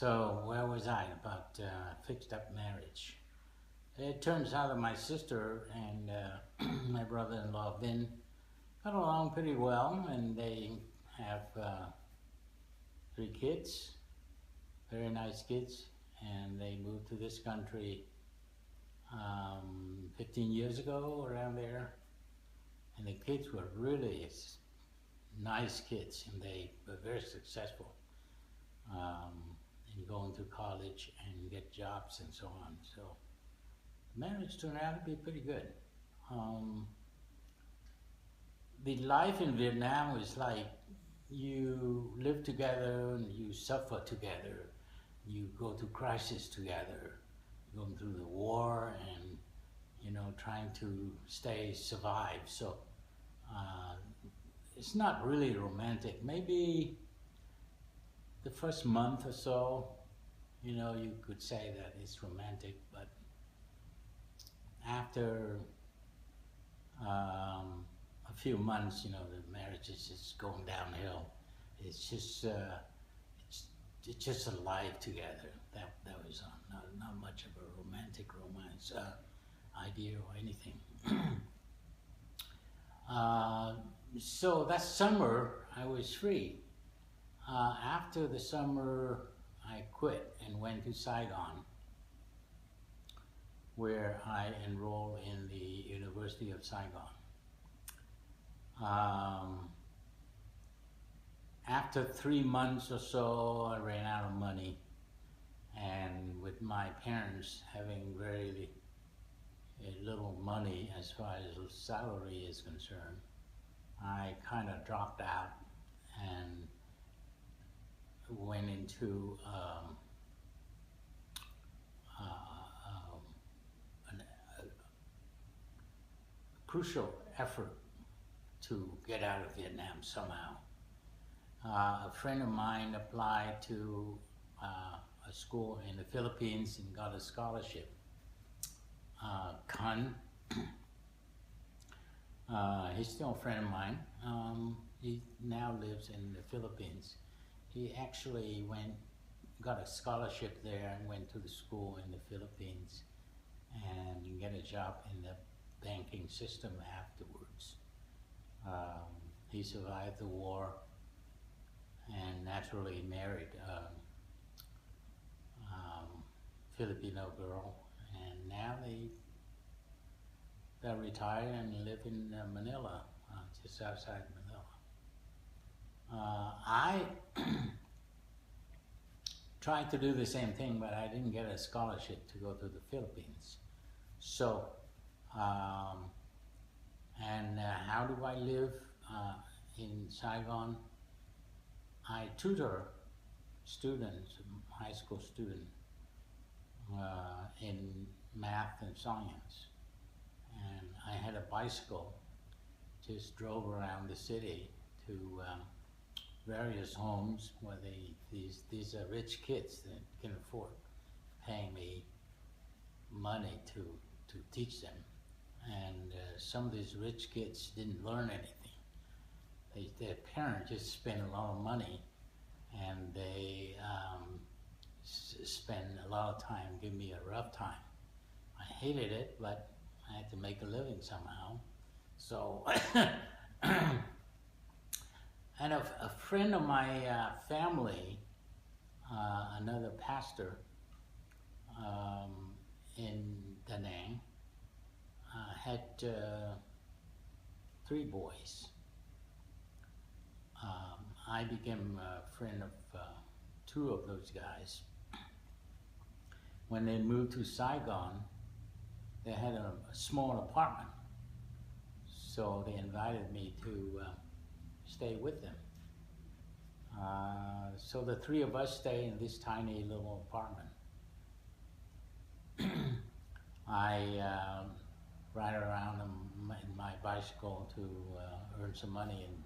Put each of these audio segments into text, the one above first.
So where was I about fixed up marriage? It turns out that my sister and my brother-in-law Vin got along pretty well, and they have three kids, very nice kids, and they moved to this country 15 years ago, around there. And the kids were really nice kids, and they were very successful in going to college and get jobs and so on. So the marriage turned out to be pretty good. The life in Vietnam is like you live together and you suffer together. You go through crisis together, going through the war and trying to survive. So it's not really romantic. Maybe the first month or so, you could say that it's romantic, but after a few months, the marriage is just going downhill. It's just a life together. That was not much of a romantic romance idea or anything. So that summer I was free. After the summer I quit and went to Saigon, where I enrolled in the University of Saigon. After 3 months or so, I ran out of money, and with my parents having very little money as far as salary is concerned, I kind of dropped out and went into a crucial effort to get out of Vietnam somehow. A friend of mine applied to a school in the Philippines and got a scholarship. Khan, he's still a friend of mine. He now lives in the Philippines. He actually got a scholarship there and went to the school in the Philippines and get a job in the banking system afterwards. He survived the war and naturally married a Filipino girl, and now they're retired and live in Manila, just outside Manila. I tried to do the same thing, but I didn't get a scholarship to go to the Philippines. So, how do I live in Saigon? I tutor students, high school students, in math and science. And I had a bicycle, just drove around the city to various homes where these are rich kids that can afford paying me money to teach them. And some of these rich kids didn't learn anything. Their parents just spent a lot of money, and they spend a lot of time giving me a rough time. I hated it, but I had to make a living somehow. So, and a friend of my family, another pastor in Da Nang, had 3 boys. I became a friend of 2 of those guys. When they moved to Saigon, they had a small apartment, so they invited me to stay with them. So the 3 of us stay in this tiny little apartment. I ride around in my bicycle to earn some money in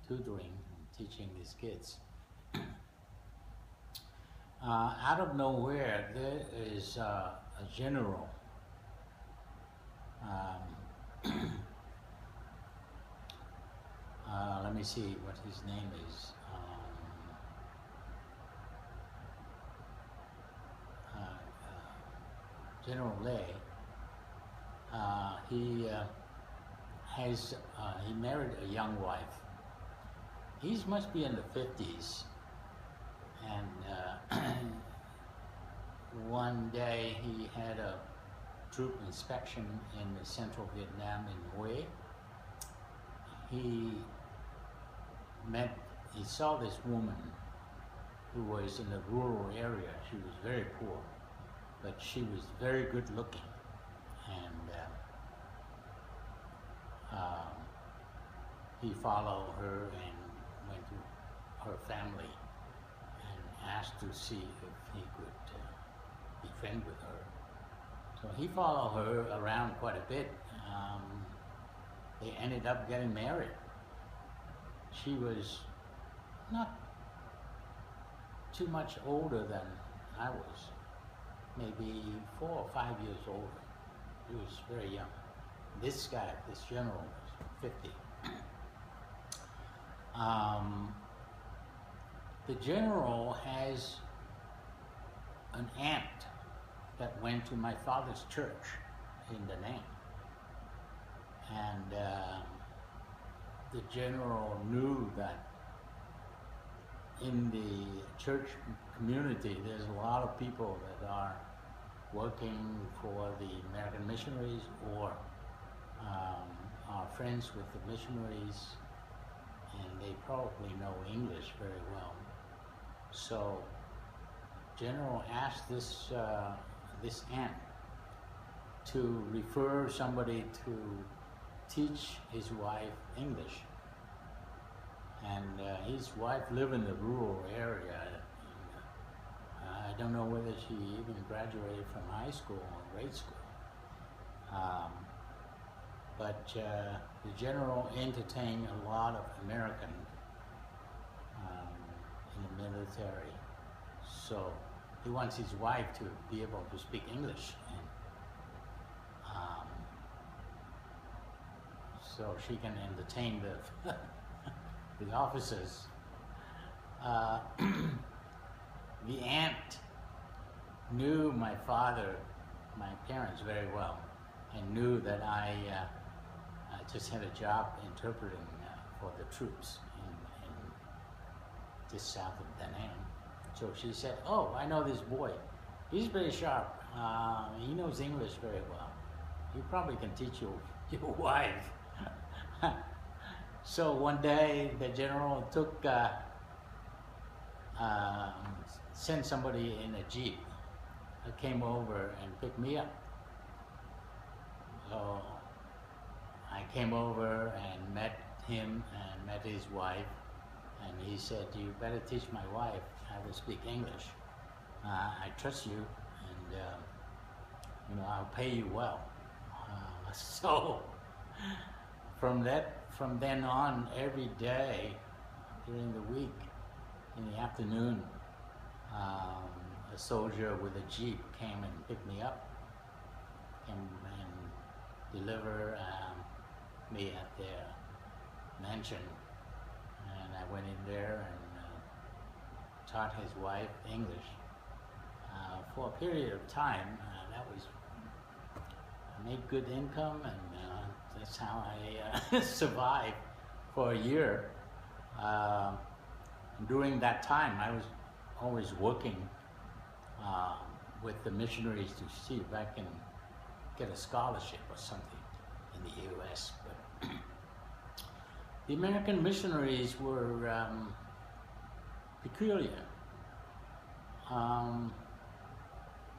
tutoring and teaching these kids. Out of nowhere, there is a general. Let me see what his name is. General Lay, he married a young wife. He must be in the 50s, and one day he had a troop inspection in the central Vietnam in Hue. He saw this woman who was in a rural area. She was very poor, but she was very good looking. And he followed her and went to her family and asked to see if he could be friends with her. So he followed her around quite a bit. They ended up getting married. She was not too much older than I was, maybe 4 or 5 years older. He was very young. This guy, this general, was 50. The general has an aunt that went to my father's church in Da Nang. And the general knew that in the church community there's a lot of people that are working for the American missionaries or are friends with the missionaries, and they probably know English very well. So General asked this aunt to refer somebody to teach his wife English. And his wife lived in the rural area. I don't know whether she even graduated from high school or grade school. But the general entertained a lot of American in the military. So he wants his wife to be able to speak English. And, so she can entertain the officers. The aunt knew my parents very well, and knew that I just had a job interpreting for the troops in just south of Da Nang. So she said, "Oh, I know this boy. He's very sharp. He knows English very well. He probably can teach your wife." So one day the general sent somebody in a jeep that came over and picked me up. So I came over and met him and met his wife, and he said, "You better teach my wife how to speak English. I trust you, and I'll pay you well." So from then on, every day during the week, in the afternoon, a soldier with a jeep came and picked me up, and delivered me at their mansion. And I went in there and taught his wife English for a period of time. I made good income, and that's how I survived for a year. During that time, I was always working with the missionaries to see if I can get a scholarship or something in the U.S. But the American missionaries were peculiar.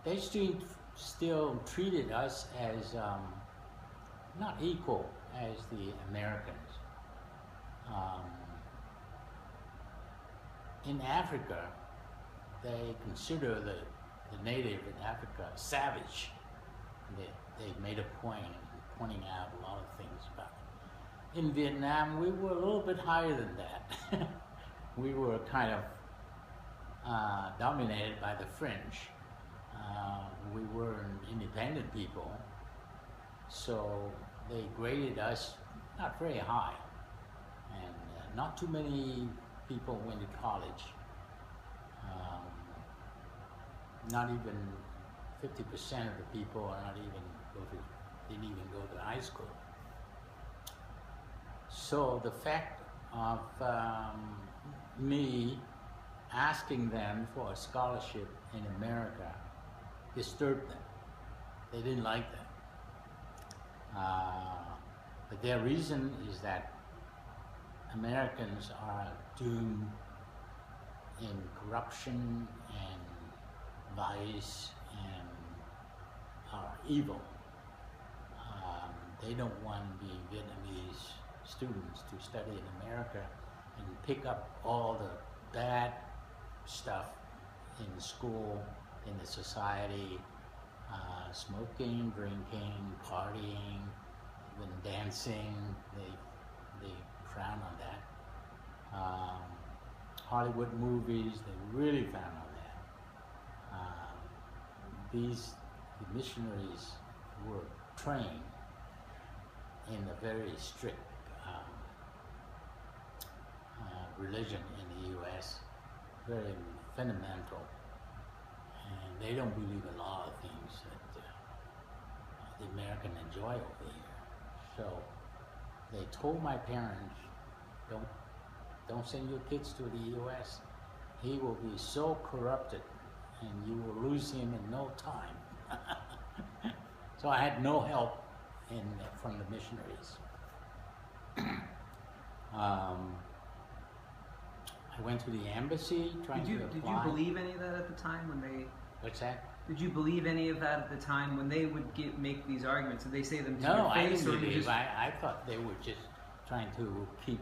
They still treated us as not equal as the Americans. In Africa, they consider the native in Africa savage. They made a point of pointing out a lot of things about it. In Vietnam, we were a little bit higher than that. We were kind of dominated by the French. We were an independent people, so they graded us not very high, and not too many people went to college. Not even 50% of the people are not even didn't even go to high school. So the fact of me asking them for a scholarship in America disturbed them. They didn't like that. But their reason is that Americans are doomed in corruption and vice and are evil. They don't want the Vietnamese students to study in America and pick up all the bad stuff in school, in the society, smoking, drinking, partying, even dancing. They frown on that. Hollywood movies, they really frown on that. The missionaries were trained in a very strict religion in the U.S., very fundamental, and they don't believe a lot of things that the American enjoy over here. So they told my parents, don't send your kids to the U.S. He will be so corrupted and you will lose him in no time. So I had no help from the missionaries. I went to the embassy trying to apply. Did you believe any of that at the time when they... What's that? Did you believe any of that at the time when they would make these arguments? Did they say them to No, your face? I didn't believe. Just... I thought they were just trying to keep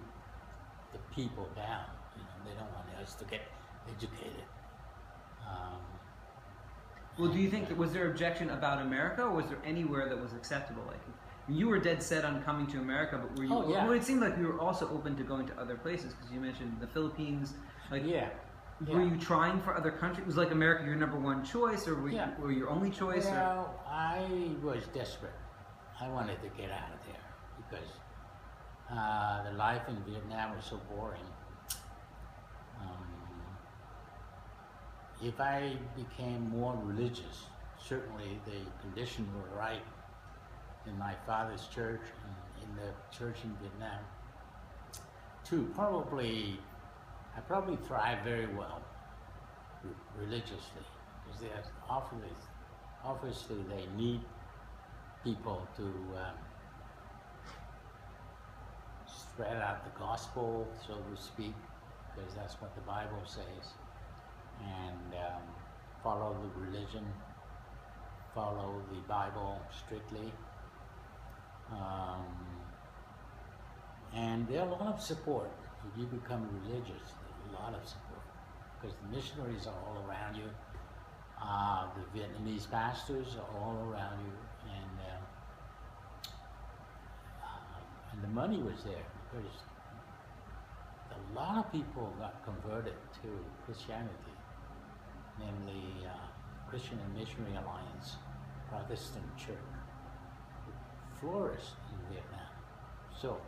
the people down. You know, they don't want us to get educated. Well, do you think was there objection about America, or was there anywhere that was acceptable? Like, you were dead set on coming to America, but were you? Oh, yeah. Well, it seemed like you were also open to going to other places because you mentioned the Philippines. Like, yeah. Were you trying for other countries? Was like America your number one choice, or were your only choice? Well, I was desperate. I wanted to get out of there because the life in Vietnam was so boring. If I became more religious, certainly the conditions were right in my father's church and in the church in Vietnam. I probably thrive very well religiously because obviously they need people to spread out the gospel, so to speak, because that's what the Bible says. And follow the religion, follow the Bible strictly. And there are a lot of support. If you become religious, there's a lot of support because the missionaries are all around you. The Vietnamese pastors are all around you, and the money was there because a lot of people got converted to Christianity. Namely Christian and Missionary Alliance, Protestant Church, flourished in Vietnam. So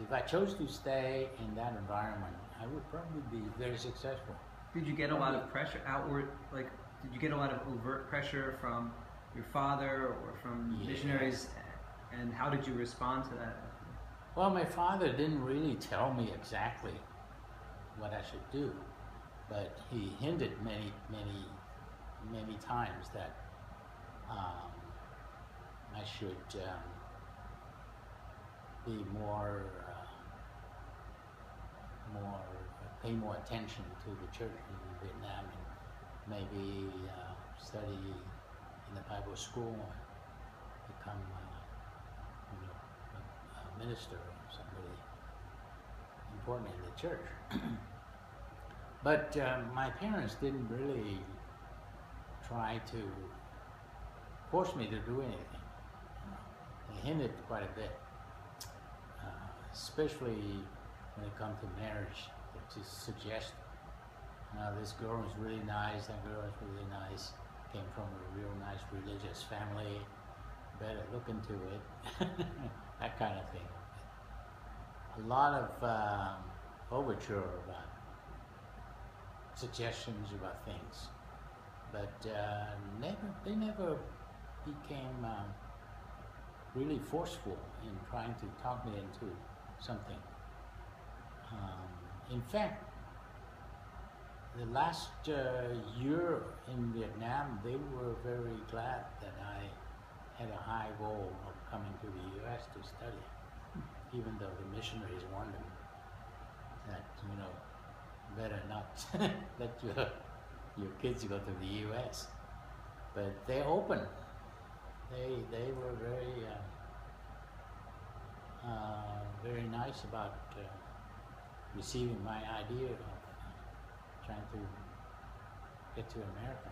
if I chose to stay in that environment, I would probably be very successful. Did you get a lot of pressure outward, like did you get a lot of overt pressure from your father or from missionaries, and how did you respond to that? Well, my father didn't really tell me exactly what I should do. But he hinted many times that I should be pay more attention to the church in Vietnam and maybe study in the Bible school and become a minister or somebody important in the church. But my parents didn't really try to force me to do anything. They hinted quite a bit, especially when it comes to marriage. They just suggest, this girl is really nice, that girl is really nice, came from a real nice religious family, better look into it, that kind of thing. A lot of overture about suggestions about things. but they never became really forceful in trying to talk me into something. In fact, the last year in Vietnam, they were very glad that I had a high goal of coming to the U.S. to study, even though the missionaries warned them that, you know, better not let your kids go to the U.S. But they're open. They were very nice about receiving my idea of trying to get to America.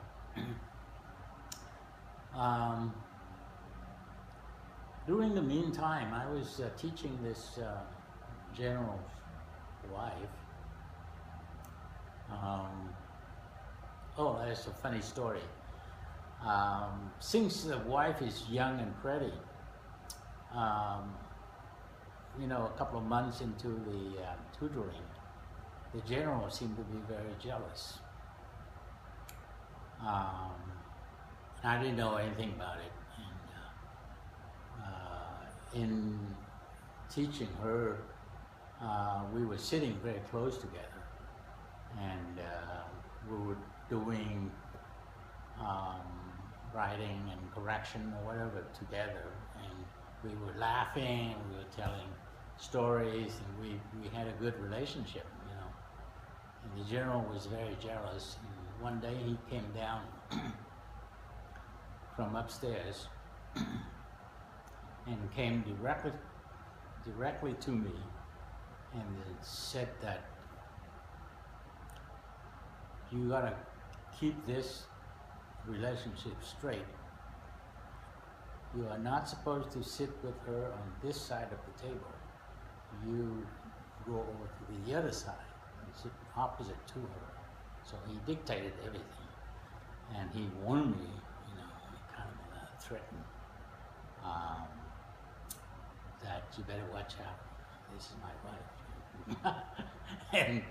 During the meantime, I was teaching this general's wife. Oh, that's a funny story. Since the wife is young and pretty, you know, a couple of months into the tutoring, the general seemed to be very jealous. I didn't know anything about it. And in teaching her, we were sitting very close together, and we were doing writing and correction or whatever together, and we were laughing, we were telling stories, and we had a good relationship, you know. And the general was very jealous, and one day he came down from upstairs and came directly to me and said that you gotta keep this relationship straight. You are not supposed to sit with her on this side of the table. You go over to the other side and sit opposite to her. So he dictated everything, and he warned me, you know, kind of threatened that you better watch out. This is my wife. And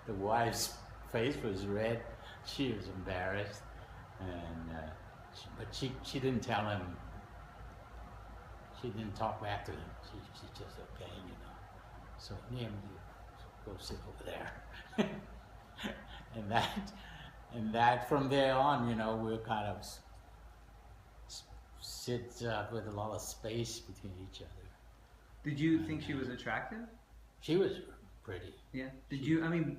the wife's face was red. She was embarrassed, and but she didn't tell him. She didn't talk back to him. She just okay, you know. So Nghiem, you go sit over there. and that from there on, you know, we'll kind of sit with a lot of space between each other. Did you think she was attractive? She was pretty. Yeah. Did you? I mean,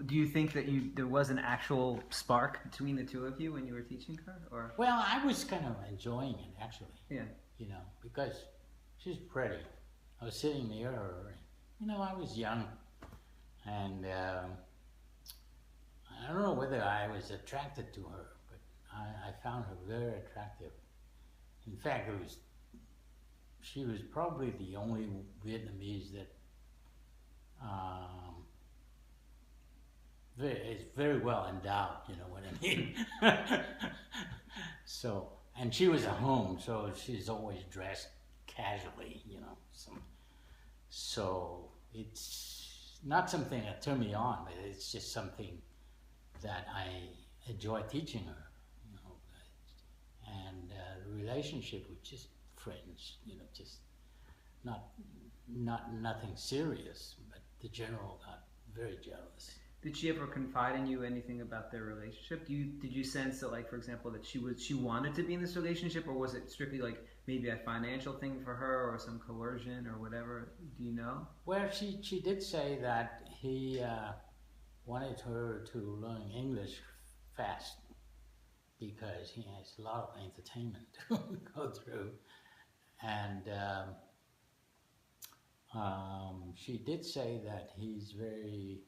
do you think that there was an actual spark between the two of you when you were teaching her, or? Well, I was kind of enjoying it actually. Yeah. You know, because she's pretty. I was sitting near her. You know, I was young, and I don't know whether I was attracted to her, but I found her very attractive. In fact, she was probably the only Vietnamese that is very well endowed, you know what I mean? So, and she was at home, so she's always dressed casually, you know. So it's not something that turned me on, but it's just something that I enjoy teaching her, you know. And the relationship was just friends, you know, just nothing serious, but the general got very jealous. Did she ever confide in you anything about their relationship? Did you sense that, like, for example, that she wanted to be in this relationship, or was it strictly like maybe a financial thing for her, or some coercion, or whatever? Do you know? Well, she did say that he wanted her to learn English fast because he has a lot of entertainment to go through, and she did say that he's very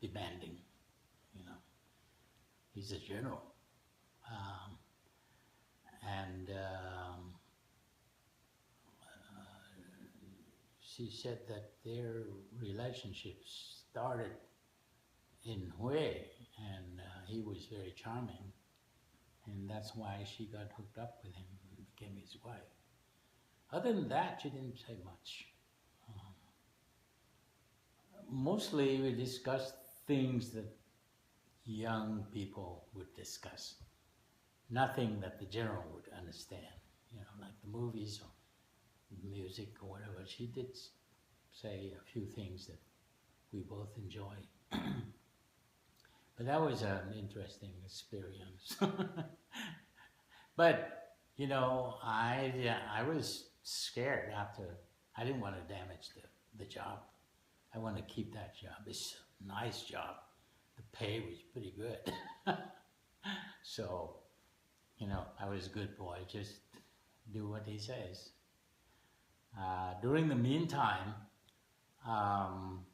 demanding, you know. He's a general, and she said that their relationship started in Hue, and he was very charming, and that's why she got hooked up with him and became his wife. Other than that, she didn't say much. Mostly we discussed things that young people would discuss. Nothing that the general would understand, you know, like the movies or music or whatever. She did say a few things that we both enjoy. But that was an interesting experience. But, you know, I was scared after. I didn't want to damage the job. I want to keep that job. It's a nice job. The pay was pretty good. So, you know, I was a good boy. Just do what he says. During the meantime, I'm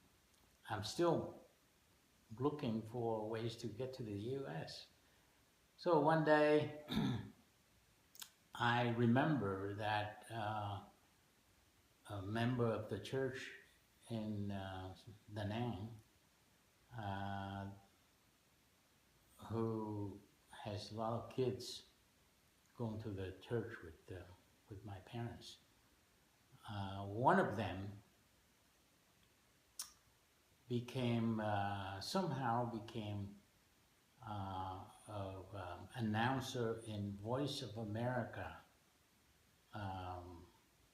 still looking for ways to get to the U.S. So one day, I remember that a member of the church in Da Nang, who has a lot of kids going to the church with my parents. One of them somehow became announcer in Voice of America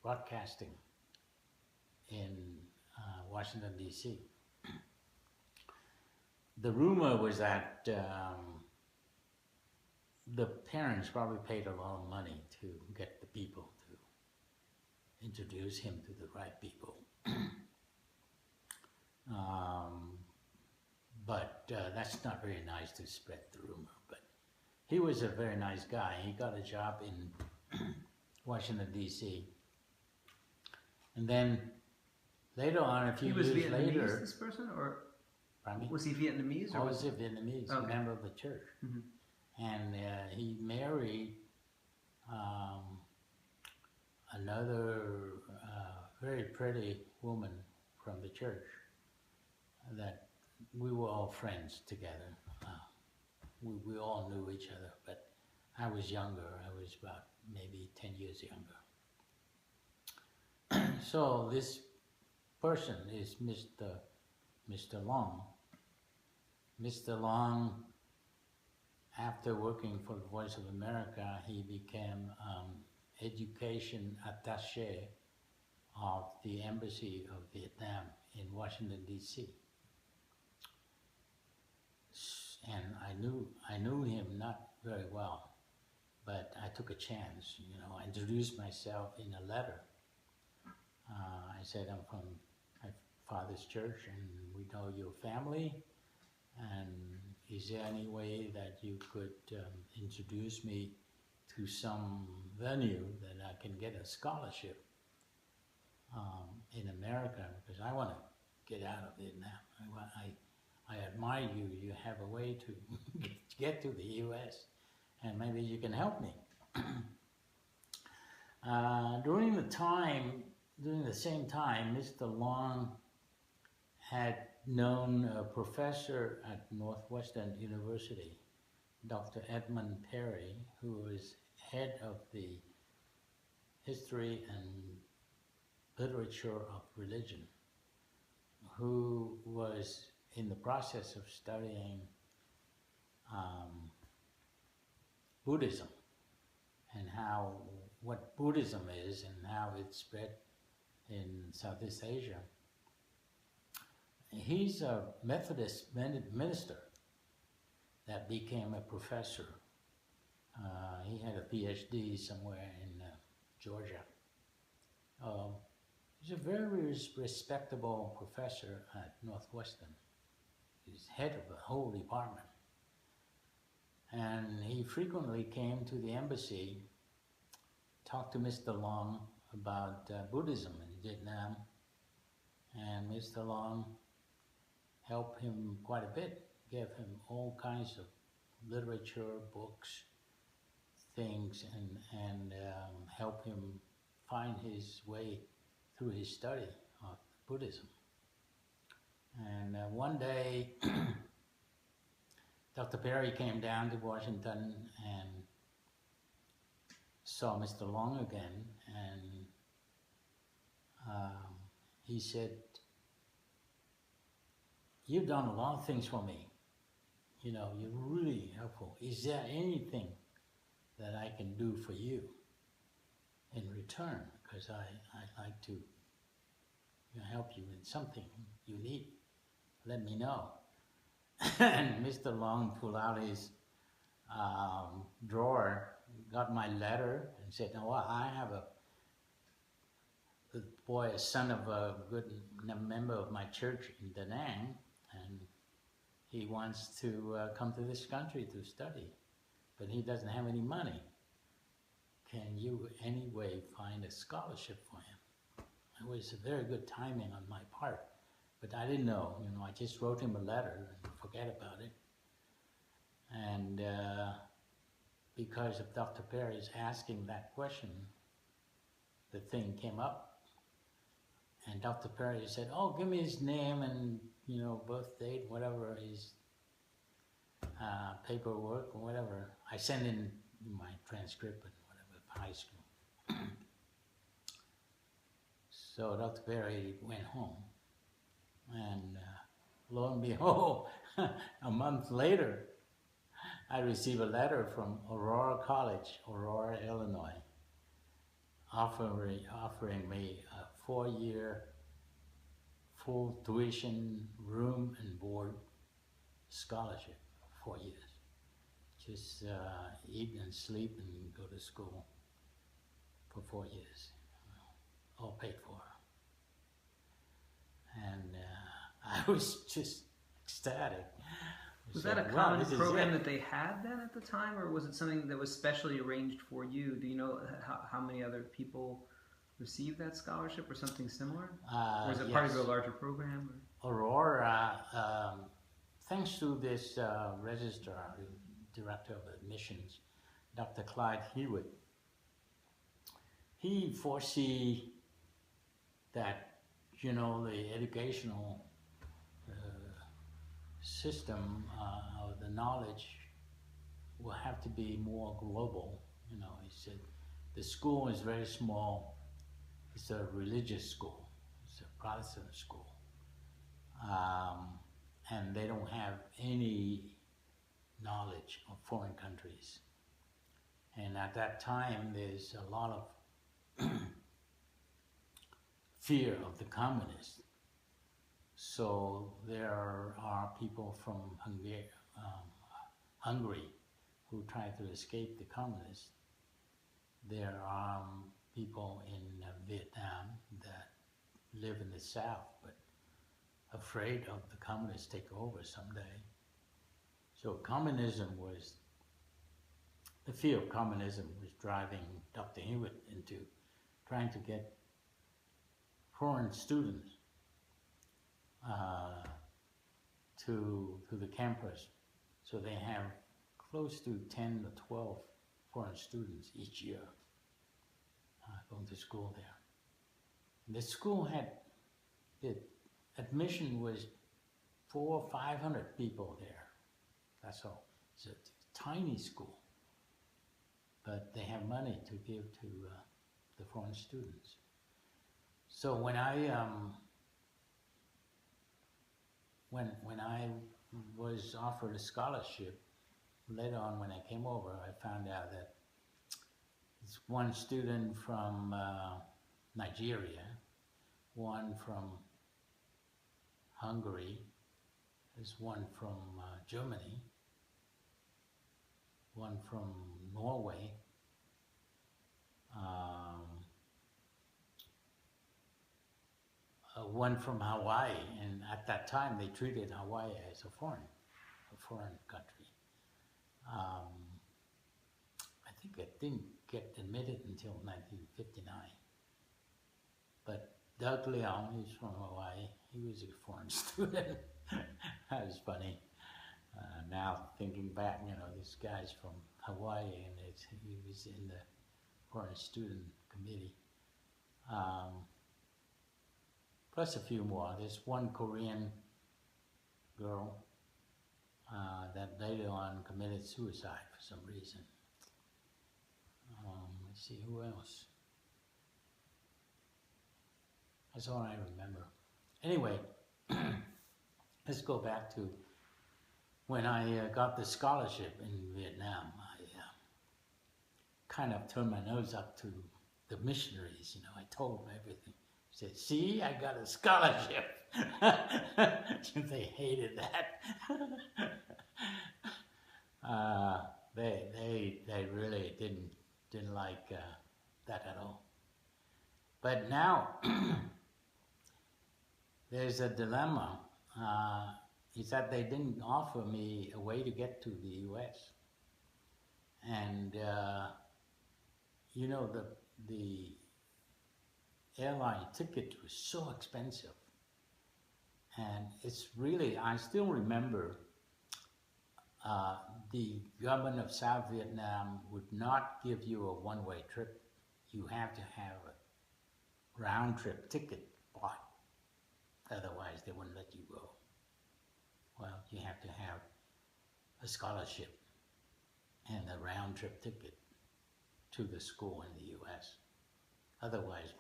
broadcasting in Washington, D.C. The rumor was that the parents probably paid a lot of money to get the people to introduce him to the right people. But that's not very nice to spread the rumor. But he was a very nice guy. He got a job in Washington, D.C. And then later on, a few years later... He was Vietnamese, this person? Or was he Vietnamese? Or was he Vietnamese, a member of the church. Mm-hmm. And he married another very pretty woman from the church that we were all friends together. We all knew each other, but I was younger. I was about maybe 10 years younger. So this person is Mr. Long. Mr. Long, after working for the Voice of America, he became education attaché of the Embassy of Vietnam in Washington, D.C. And I knew him not very well, but I took a chance. You know, I introduced myself in a letter. I said, I'm from my father's church, and we know your family, and is there any way that you could introduce me to some venue that I can get a scholarship in America, because I want to get out of Vietnam. I admire you. You have a way to get to the U.S. and maybe you can help me. During the same time, Mr. Long had known a professor at Northwestern University, Dr. Edmund Perry, who was head of the History and Literature of Religion, who was in the process of studying Buddhism and what Buddhism is and how it spread in Southeast Asia. He's a Methodist minister that became a professor. He had a PhD somewhere in Georgia. He's a very respectable professor at Northwestern. He's head of the whole department. And he frequently came to the embassy, talked to Mr. Long about Buddhism in Vietnam. And Mr. Long helped him quite a bit, gave him all kinds of literature, books, things, and helped him find his way through his study of Buddhism. And one day, Dr. Perry came down to Washington and saw Mr. Long again, and he said, "You've done a lot of things for me. you know, you're really helpful. Is there anything that I can do for you in return? Because I like to help you in something you need. Let me know. And Mr. Long pulled out his drawer, got my letter, and said, "No, I have a boy, a son of a good member of my church in Da Nang, and he wants to come to this country to study, but he doesn't have any money. Can you anyway find a scholarship for him?" It was a very good timing on my part, but I didn't know. You know, I just wrote him a letter and forget about it. And because of Dr. Perry's asking that question, the thing came up. And Dr. Perry said, "Oh, give me his name and, you know, birth date, whatever, his paperwork or whatever." I sent in my transcript and whatever, high school. So Dr. Perry went home. And lo and behold, a month later, I received a letter from Aurora College, Aurora, Illinois, offering me a 4-year full tuition, room and board scholarship for 4 years. Just eat and sleep and go to school for 4 years, all paid for. And I was just ecstatic. Was that a common program that they had then at the time, or was it something that was specially arranged for you? Do you know how many other people received that scholarship or something similar? Or was it part of your larger program? Or? Aurora, thanks to this registrar, director of admissions, Dr. Clyde Hewitt, he foresee that, you know, the educational system or the knowledge will have to be more global. You know, he said the school is very small. It's a religious school. It's a Protestant school. And they don't have any knowledge of foreign countries. And at that time, there's a lot of fear of the communists. So there are people from Hungary who try to escape the communists. There are people in Vietnam that live in the south, but afraid of the communists take over someday. So the fear of communism was driving Dr. Hewitt into trying to get foreign students to the campus. So they have close to 10 to 12 foreign students each year going to school there. And the school the admission was 400 or 500 people there. That's all. It's a tiny school, but they have money to give to the foreign students. So when I when I was offered a scholarship, later on when I came over, I found out that there's one student from Nigeria, one from Hungary, there's one from Germany, one from Norway, one from Hawaii, and at that time they treated Hawaii as a foreign country. I think it didn't get admitted until 1959. But Doug Leong, he's from Hawaii, he was a foreign student. That was funny. Now thinking back, you know, this guy's from Hawaii and he was in the foreign student committee. Plus a few more. There's one Korean girl that later on committed suicide for some reason. Let's see, who else? That's all I remember. Anyway, let's go back to when I got the scholarship in Vietnam, I kind of turned my nose up to the missionaries. You know, I told them everything. I said, "See, I got a scholarship." They hated that. They really didn't like that at all. But now there's a dilemma. Is that they didn't offer me a way to get to the U.S. And you know, the airline ticket was so expensive, and it's really, I still remember the government of South Vietnam would not give you a one-way trip. You have to have a round-trip ticket bought, otherwise they wouldn't let you go. Well, you have to have a scholarship and a round-trip ticket to the school in the U.S. Otherwise,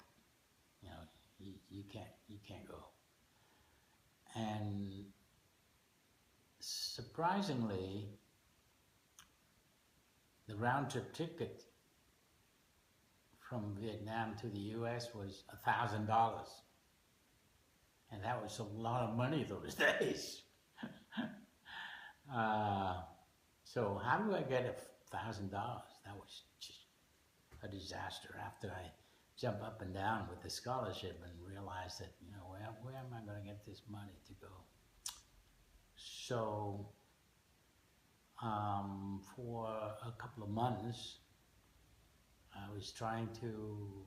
you know, you can't go. And surprisingly, the round-trip ticket from Vietnam to the U.S. was $1,000, and that was a lot of money those days. So how do I get $1,000? That was just a disaster. After I jump up and down with the scholarship and realize that, you know, where am I going to get this money to go? So for a couple of months, I was trying to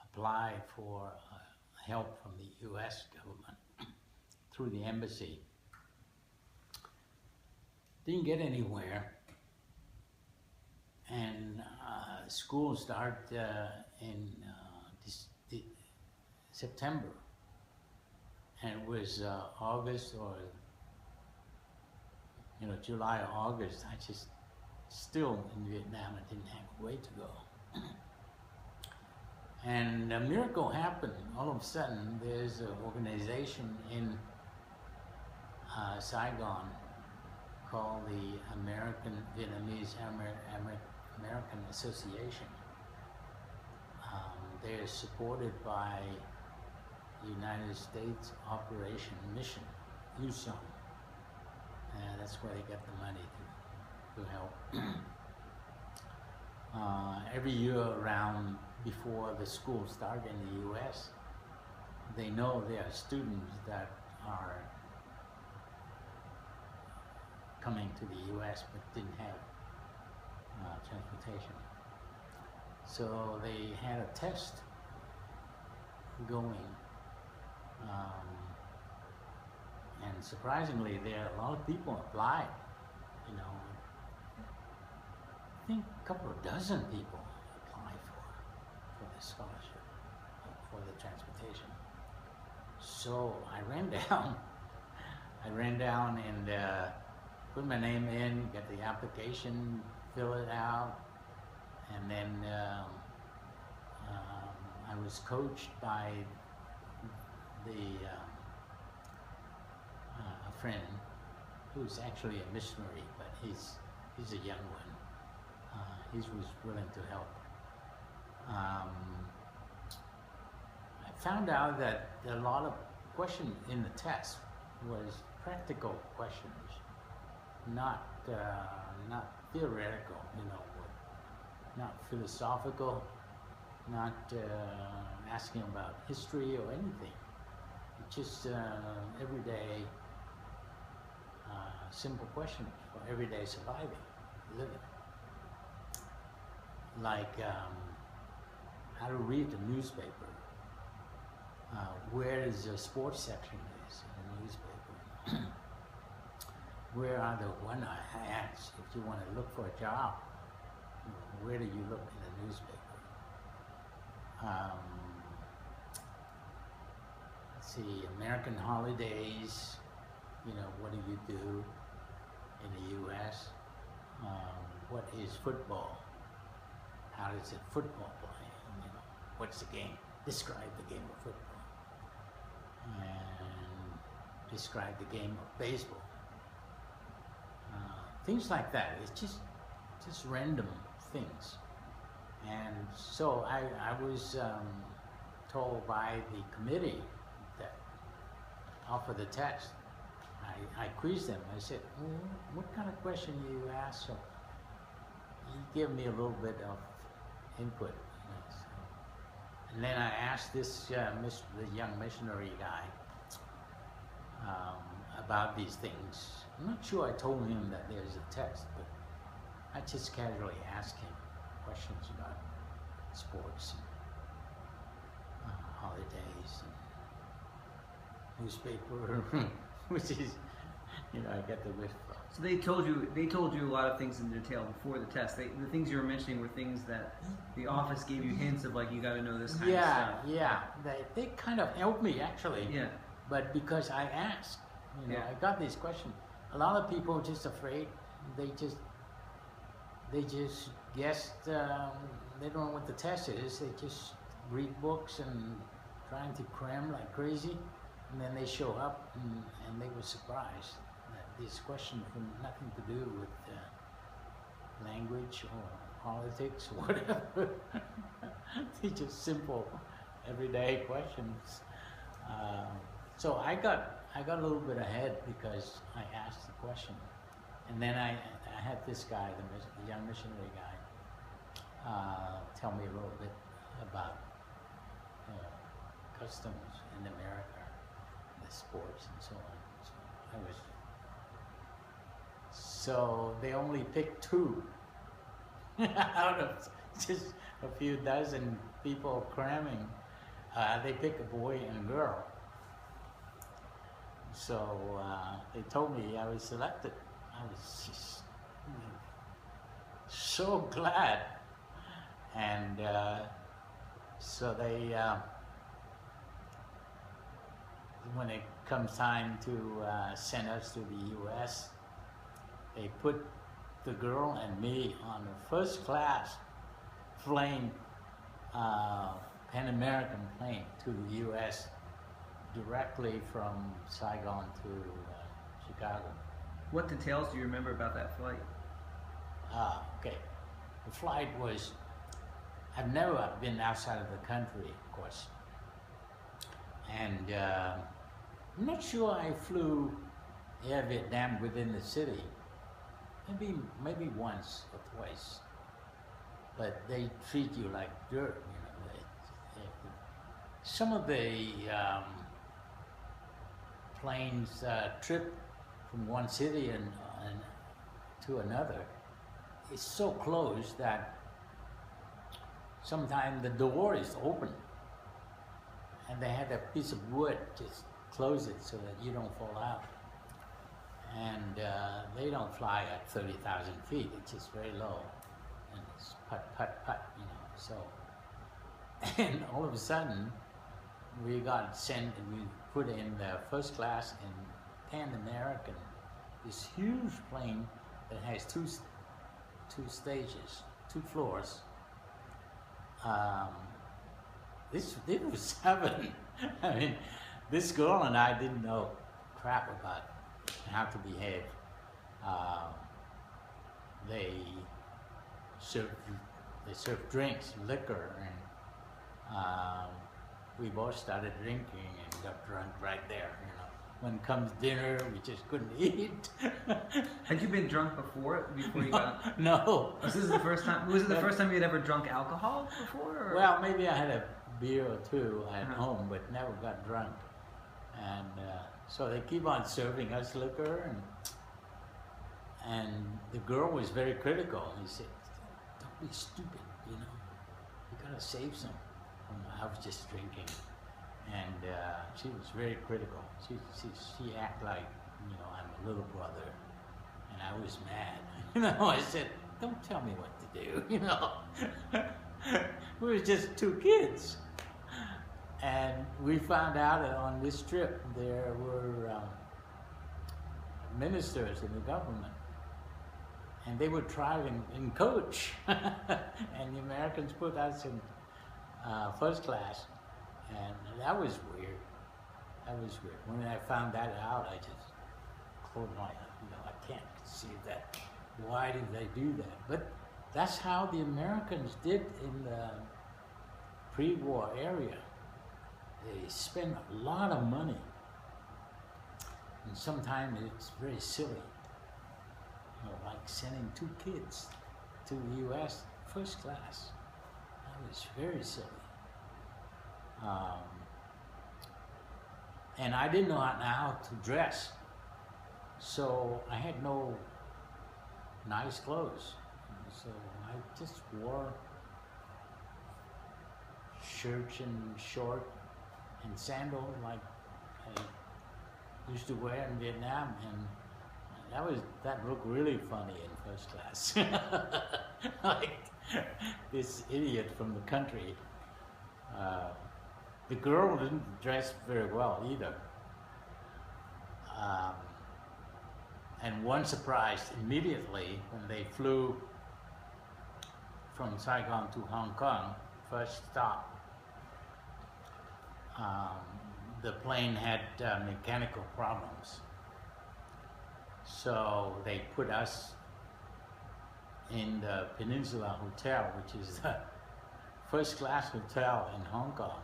apply for help from the U.S. government through the embassy. Didn't get anywhere. And school started in September, and it was August or July or August. I just still in Vietnam. I didn't have a way to go, and a miracle happened. All of a sudden, there's an organization in Saigon called the American Vietnamese American Association. They're supported by United States Operation Mission, USOM. That's where they get the money to help. Every year around before the school start in the U.S., they know there are students that are coming to the U.S. but didn't have transportation. So they had a test going, and surprisingly, there are a lot of people applied. You know, I think a couple of dozen people applied for the scholarship, for the transportation. So I ran down and put my name in, get the application, fill it out, and then I was coached by a friend who's actually a missionary, but he's a young one. He was willing to help. I found out that a lot of questions in the test was practical questions, not theoretical, not philosophical, not asking about history or anything. Just everyday, simple questions for everyday surviving, living. Like how to read the newspaper, where is the sports section is in the newspaper, where are the one-eye ads if you want to look for a job, where do you look in the newspaper? Let's see, American holidays, what do you do in the U.S.? What is football? How does a football play? What's the game? Describe the game of football. And describe the game of baseball. things like that. It's just random things. And so I was told by the committee that offered the test. I quizzed them. I said, well, what kind of question you ask? So he gave me a little bit of input. And then I asked this the young missionary guy about these things. I'm not sure I told him that there's a test, but I just casually asked him questions about sports and holidays and newspaper, which is, I get the whiff from. So they told you a lot of things in detail before the test. The things you were mentioning were things that the office gave you hints of, like, you got to know this kind of stuff. Yeah. They kind of helped me, actually. Yeah. But because I asked, I got these questions. A lot of people are just afraid. They just guessed. They don't know what the test is. They just read books and trying to cram like crazy, and then they show up and they were surprised that these questions had nothing to do with language or politics or whatever. They're just simple, everyday questions. So I got a little bit ahead because I asked the question, and then I had this guy, the young missionary guy, tell me a little bit about customs in America, the sports and so on. So they only picked 2 out of just a few dozen people cramming. They picked a boy and a girl. So they told me I was selected. I was just so glad. And so they, when it comes time to send us to the U.S., they put the girl and me on a first-class plane, Pan American plane to the U.S. directly from Saigon to Chicago. What details do you remember about that flight? Okay. The flight was, I've never been outside of the country, of course. And I'm not sure I flew Air Vietnam within the city. Maybe once or twice. But they treat you like dirt, Some of the planes trip from one city and to another. It's so close that sometimes the door is open, and they have a piece of wood just close it so that you don't fall out. And they don't fly at 30,000 feet. It's just very low, and it's put, So, and all of a sudden, we got sent and we put in the first class in Pan American, this huge plane that has two stages, 2 floors. This was heaven. I mean, this girl and I didn't know crap about how to behave. They served drinks, liquor, and we both started drinking and got drunk right there. When comes dinner, we just couldn't eat. Had you been drunk before you got? No. This is the first time. Was it the first time you had ever drunk alcohol before? Or? Well, maybe I had a beer or 2 at home, but never got drunk. And so they keep on serving us liquor, and the girl was very critical. He said, "Don't be stupid, you gotta save some." I was just drinking, and she was very critical. She acted like, I'm a little brother, and I was mad. I said, "Don't tell me what to do." We were just 2 kids. And we found out that on this trip there were ministers in the government, and they were traveling in coach, and the Americans put us in first class, and that was weird. When I found that out, I just closed my eyes. I can't see that why did they do that? But that's how the Americans did in the pre-war area. They spend a lot of money, and sometimes it's very silly. You know, like sending 2 kids to the U.S. first class. That was very silly. And I didn't know how to dress, so I had no nice clothes. So I just wore shirts and short and sandals like I used to wear in Vietnam, and that looked really funny in first class. Like this idiot from the country. The girl didn't dress very well either. And one surprise immediately when they flew from Saigon to Hong Kong, first stop, the plane had mechanical problems. So they put us in the Peninsula Hotel, which is the first class hotel in Hong Kong.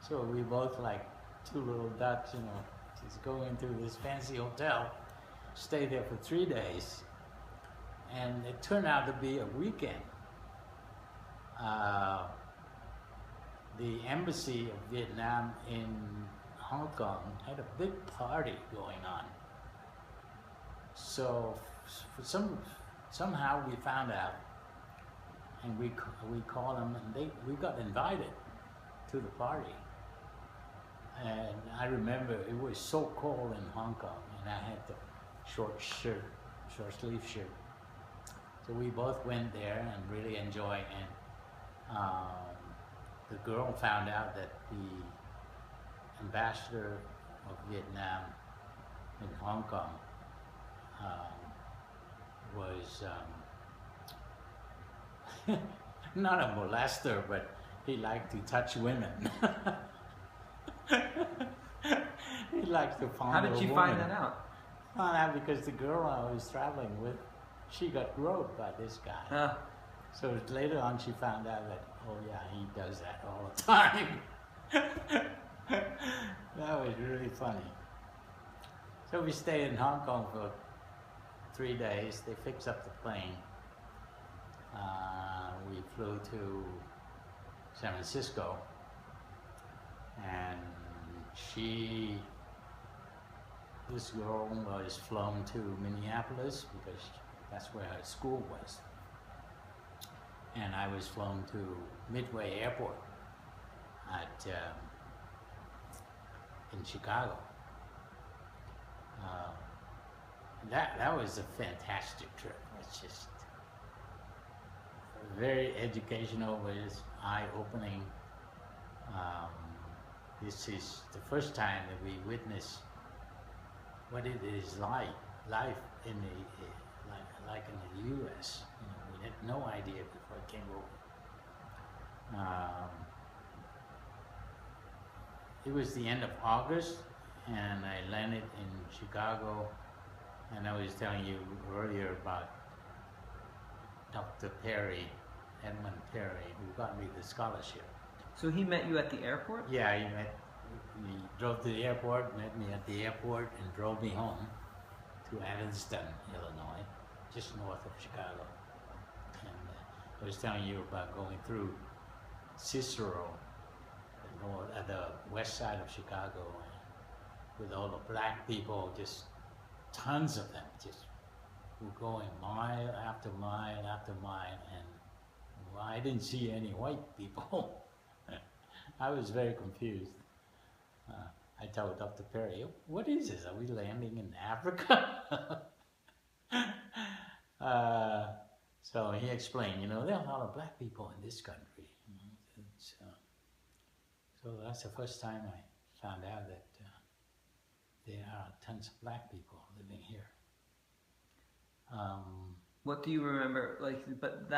So we both like 2 little ducks, you know, just go into this fancy hotel, stay there for 3 days, and it turned out to be a weekend. The embassy of Vietnam in Hong Kong had a big party going on. So somehow we found out, and we called them, and we got invited to the party. And I remember it was so cold in Hong Kong, and I had the short sleeve shirt. So we both went there and really enjoyed. And the girl found out that the ambassador of Vietnam in Hong Kong was not a molester, but he liked to touch women. He likes to fondle. How did you find that out? Found out because the girl I was traveling with, she got groped by this guy. So later on she found out that, oh yeah, he does that all the time. That was really funny. So we stayed in Hong Kong for 3 days. They fixed up the plane. We flew to San Francisco, and this girl was flown to Minneapolis because that's where her school was. And I was flown to Midway Airport in Chicago. That was a fantastic trip. It's just very educational, it was eye-opening. This is the first time that we witnessed what it is life in like in the U.S. You know, we had no idea before it came over. It was the end of August, and I landed in Chicago, and I was telling you earlier about Dr. Perry, Edmund Perry, who got me the scholarship. So he met you at the airport? Yeah, he drove to the airport, met me at the airport, and drove me home to Evanston, Illinois, just north of Chicago. And I was telling you about going through Cicero, at the west side of Chicago, with all the black people, just tons of them, just were going mile after mile after mile, and well, I didn't see any white people. I was very confused. I told Dr. Perry, what is this? Are we landing in Africa? So he explained, you know, there are a lot of black people in this country. You know, so that's the first time I found out that there are tons of black people living here. What do you remember? Like, but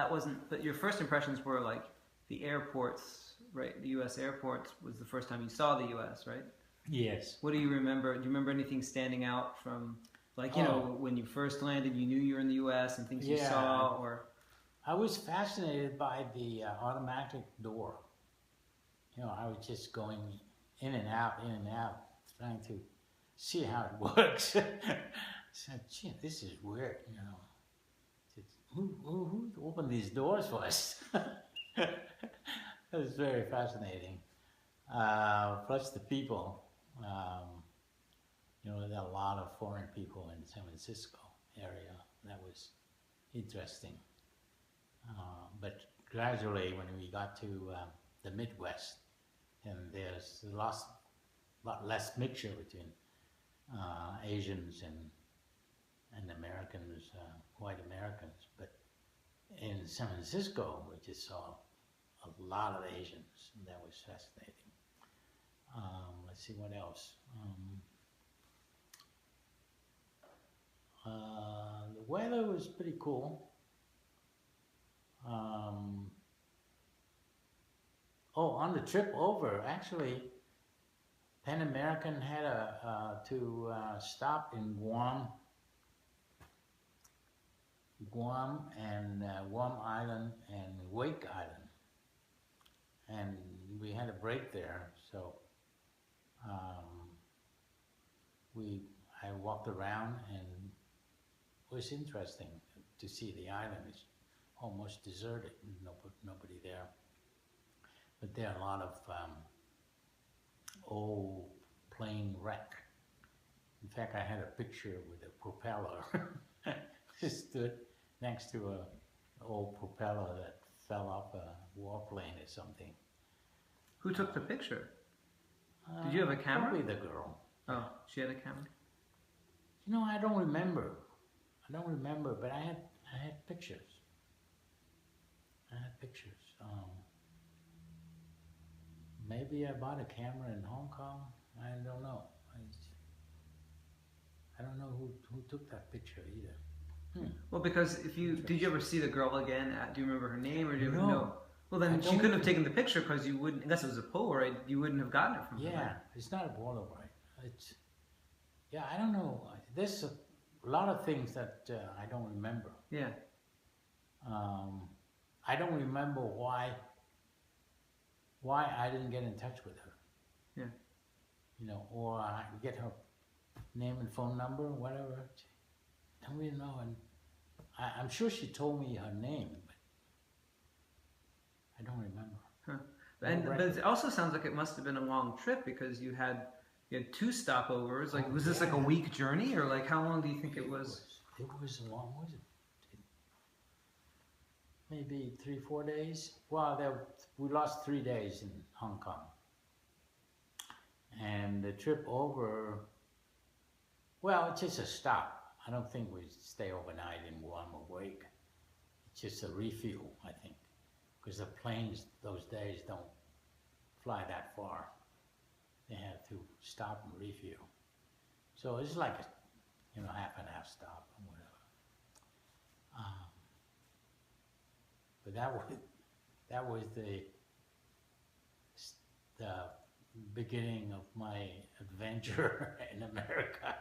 your first impressions were like the airports, right? The U.S. airports was the first time you saw the U.S., right? Yes. What do you remember? Do you remember anything standing out from Like, you know, when you first landed, you knew you were in the U.S. and things you Yeah. saw, or... I was fascinated by the automatic door. You know, I was just going in and out, trying to see how it works. So, gee, this is weird, you know. Who opened these doors for us? It was very fascinating. Plus the people. You know, there are a lot of foreign people in San Francisco area. That was interesting. But gradually, when we got to the Midwest, and there's a lot less mixture between Asians and Americans, white Americans. But in San Francisco, we just saw a lot of Asians, and that was fascinating. Let's see what else. The weather was pretty cool. On the trip over, actually, Pan American had to stop in Guam and Guam Island and Wake Island, and we had a break there. So I walked around, and it was interesting to see the island. It's almost deserted, nobody there. But there are a lot of old plane wreck. In fact, I had a picture with a propeller. Just stood next to an old propeller that fell off a warplane or something. Who took the picture? Did you have a camera? Probably the girl. Oh, she had a camera? You know, I don't remember, but I had pictures. Maybe I bought a camera in Hong Kong. I don't know. I don't know who took that picture either. Well, because did you ever see the girl again? Do you remember her name, or do you No. know? Well, then she couldn't have taken the picture because you wouldn't. Unless it was a Polaroid, you wouldn't have gotten it from her. Yeah, it's not a Polaroid. I don't know. There's a lot of things that I don't remember. Yeah. I don't remember why I didn't get in touch with her. Yeah. You know, or I get her name and phone number, whatever. I don't really know, and I'm sure she told me her name, but I don't remember. Huh. But it also sounds like it must have been a long trip because you had 2 stopovers. Like, was this like a week journey, or like how long do you think it was? It was a long. Was it? Maybe 3-4 days. Well, we lost 3 days in Hong Kong, and the trip over. Well, it's just a stop. I don't think we stay overnight in Guam or Wake. It's just a refuel, I think, because the planes those days don't fly that far. They have to stop and refuel. So it's like a, half and half stop or whatever. But that was the beginning of my adventure in America.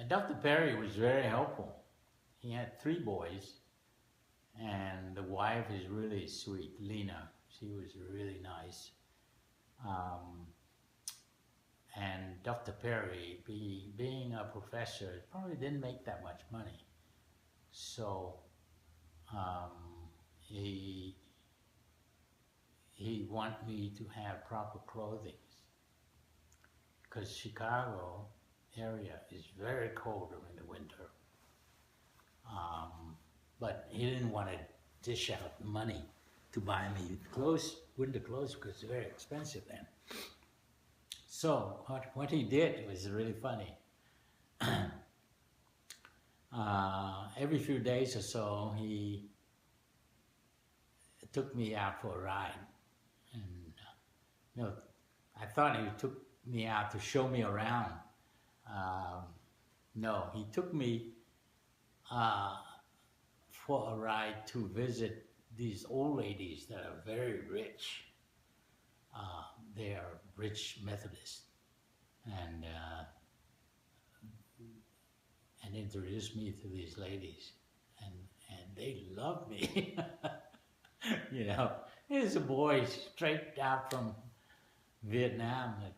Dr. Perry was very helpful. He had 3 boys, and the wife is really sweet, Lena. She was really nice. And Dr. Perry, being a professor, probably didn't make that much money. So he wanted me to have proper clothing, because Chicago area is very cold during the winter. But he didn't want to dish out money to buy me winter clothes, because they're very expensive then. So what he did was really funny. Every few days or so, he took me out for a ride, and I thought he took me out to show me around. No, he took me for a ride to visit these old ladies that are very rich. They are rich Methodists, and and introduced me to these ladies, and they loved me. You know, here's a boy straight out from Vietnam that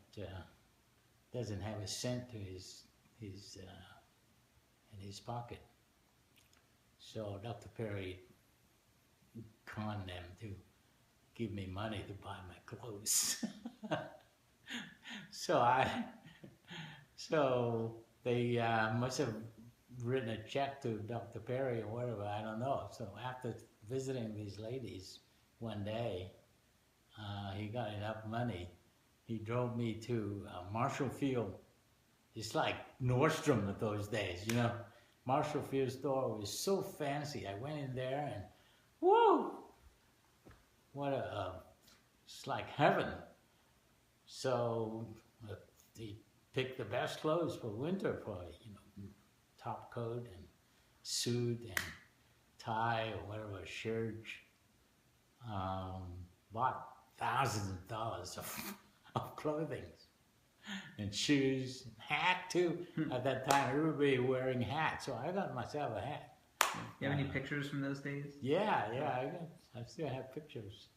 doesn't have a cent to his in his pocket. So Dr. Perry conned them to give me money to buy my clothes. So they must have written a check to Dr. Perry or whatever, I don't know. So after visiting these ladies one day, he got enough money. He drove me to Marshall Field. It's like Nordstrom of those days, you know. Marshall Field store was so fancy. I went in there and, whoa! It's like heaven. So he picked the best clothes for winter for, you know, top coat and suit and tie or whatever, shirt. Bought thousands of dollars of clothing and shoes, and hat too. At that time, everybody wearing hats, so I got myself a hat. You have any pictures from those days? Yeah, I still have pictures.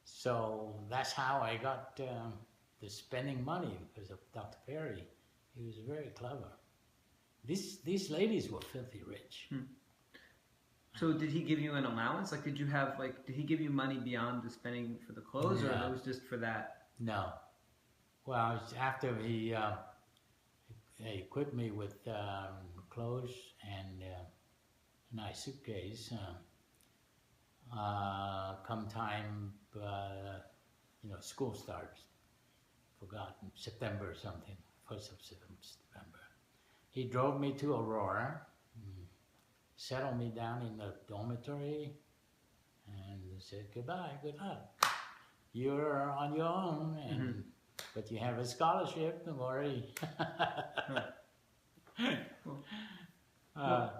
So that's how I got the spending money, because of Dr. Perry. He was very clever. These ladies were filthy rich. So did he give you an allowance? Like, did he give you money beyond the spending for the clothes, or it was just for that? No. Well, it's after he equipped me with clothes and a nice suitcase. Come time, you know, school starts. Forgotten, September or something, 1st of September. He drove me to Aurora, settled me down in the dormitory, and said, goodbye, good luck. You're on your own, and but you have a scholarship, don't worry.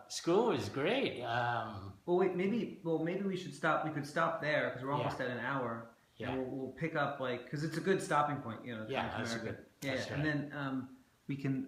School was great. Maybe we should stop. We could stop there because we're almost at an hour. Yeah. And we'll pick up, like, because it's a good stopping point, you know. Yeah, that's a good. Yeah, That's and right. then we can